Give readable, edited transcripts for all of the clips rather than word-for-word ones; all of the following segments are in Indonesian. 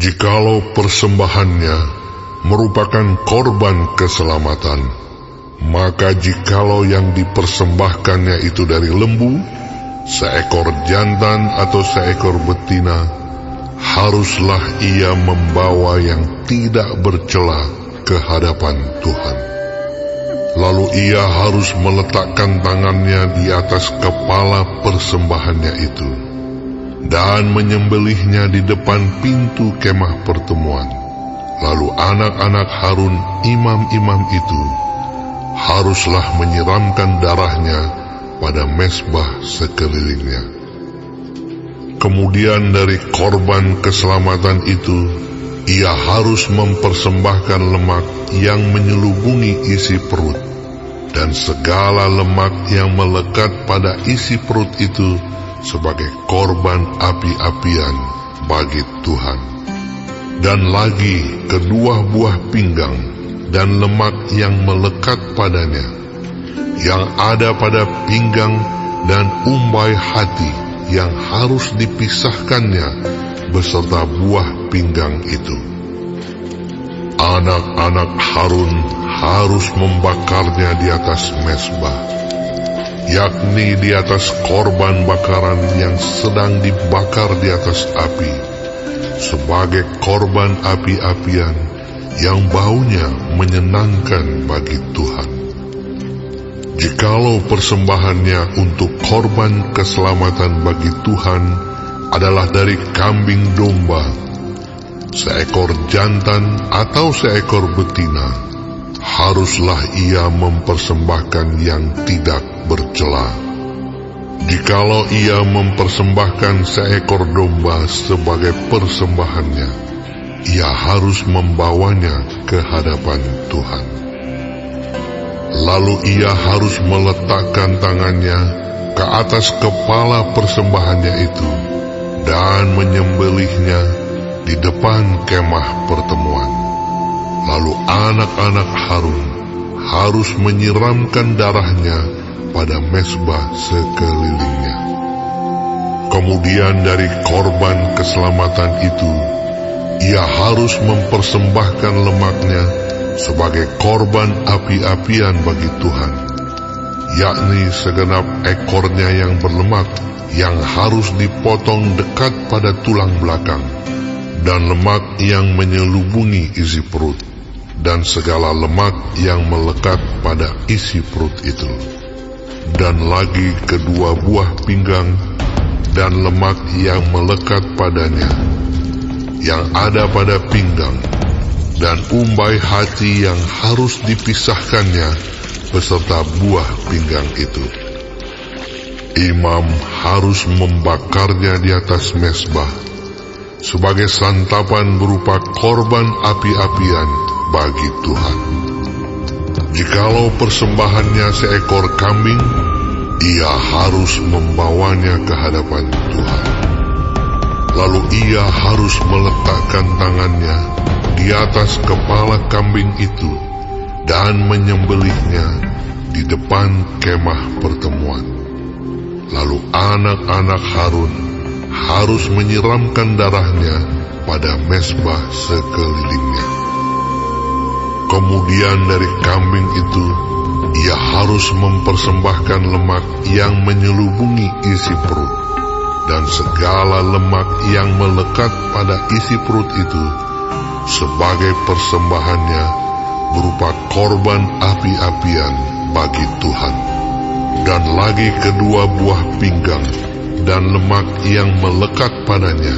Jikalau persembahannya merupakan korban keselamatan, maka jikalau yang dipersembahkannya itu dari lembu, seekor jantan atau seekor betina, haruslah ia membawa yang tidak bercela ke hadapan Tuhan. Lalu ia harus meletakkan tangannya di atas kepala persembahannya itu dan menyembelihnya di depan pintu kemah pertemuan. Lalu anak-anak Harun, imam-imam itu, haruslah menyiramkan darahnya pada mezbah sekelilingnya. Kemudian dari korban keselamatan itu, ia harus mempersembahkan lemak yang menyelubungi isi perut, dan segala lemak yang melekat pada isi perut itu sebagai korban api-apian bagi Tuhan. Dan lagi kedua buah pinggang dan lemak yang melekat padanya, yang ada pada pinggang dan umbai hati yang harus dipisahkannya beserta buah pinggang itu. Anak-anak Harun harus membakarnya di atas mezbah, yakni di atas korban bakaran yang sedang dibakar di atas api, sebagai korban api-apian yang baunya menyenangkan bagi Tuhan. Jikalau persembahannya untuk korban keselamatan bagi Tuhan adalah dari kambing domba, seekor jantan atau seekor betina, haruslah ia mempersembahkan yang tidak bercela. Jikalau ia mempersembahkan seekor domba sebagai persembahannya, ia harus membawanya ke hadapan Tuhan. Lalu ia harus meletakkan tangannya ke atas kepala persembahannya itu dan menyembelihnya di depan kemah pertemuan. Lalu anak-anak Harun harus menyiramkan darahnya pada mezbah sekelilingnya. Kemudian dari korban keselamatan itu, ia harus mempersembahkan lemaknya sebagai korban api-apian bagi Tuhan, yakni segenap ekornya yang berlemak yang harus dipotong dekat pada tulang belakang, dan lemak yang menyelubungi isi perut, dan segala lemak yang melekat pada isi perut itu, dan lagi kedua buah pinggang dan lemak yang melekat padanya, yang ada pada pinggang, dan umbai hati yang harus dipisahkannya beserta buah pinggang itu. Imam harus membakarnya di atas mezbah sebagai santapan berupa korban api-apian bagi Tuhan. Jikalau persembahannya seekor kambing, ia harus membawanya ke hadapan Tuhan. Lalu ia harus meletakkan tangannya di atas kepala kambing itu dan menyembelihnya di depan kemah pertemuan. Lalu anak-anak Harun harus menyiramkan darahnya pada mezbah sekelilingnya. Kemudian dari kambing itu, ia harus mempersembahkan lemak yang menyelubungi isi perut, dan segala lemak yang melekat pada isi perut itu sebagai persembahannya berupa korban api-apian bagi Tuhan. Dan lagi kedua buah pinggang dan lemak yang melekat padanya,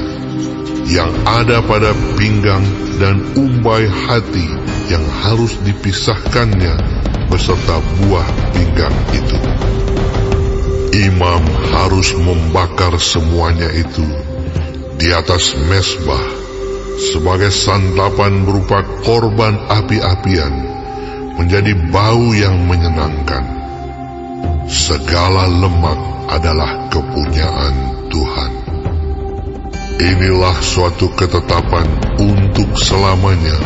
yang ada pada pinggang dan umbai hati yang harus dipisahkannya beserta buah pinggang itu. Imam harus membakar semuanya itu di atas mezbah sebagai santapan berupa korban api-apian, menjadi bau yang menyenangkan. Segala lemak adalah kepunyaan Tuhan. Inilah suatu ketetapan untuk selamanya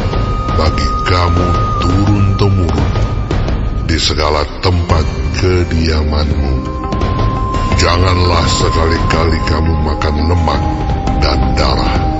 bagi kamu turun-temurun di segala tempat kediamanmu. Janganlah sekali-kali kamu makan lemak dan darah.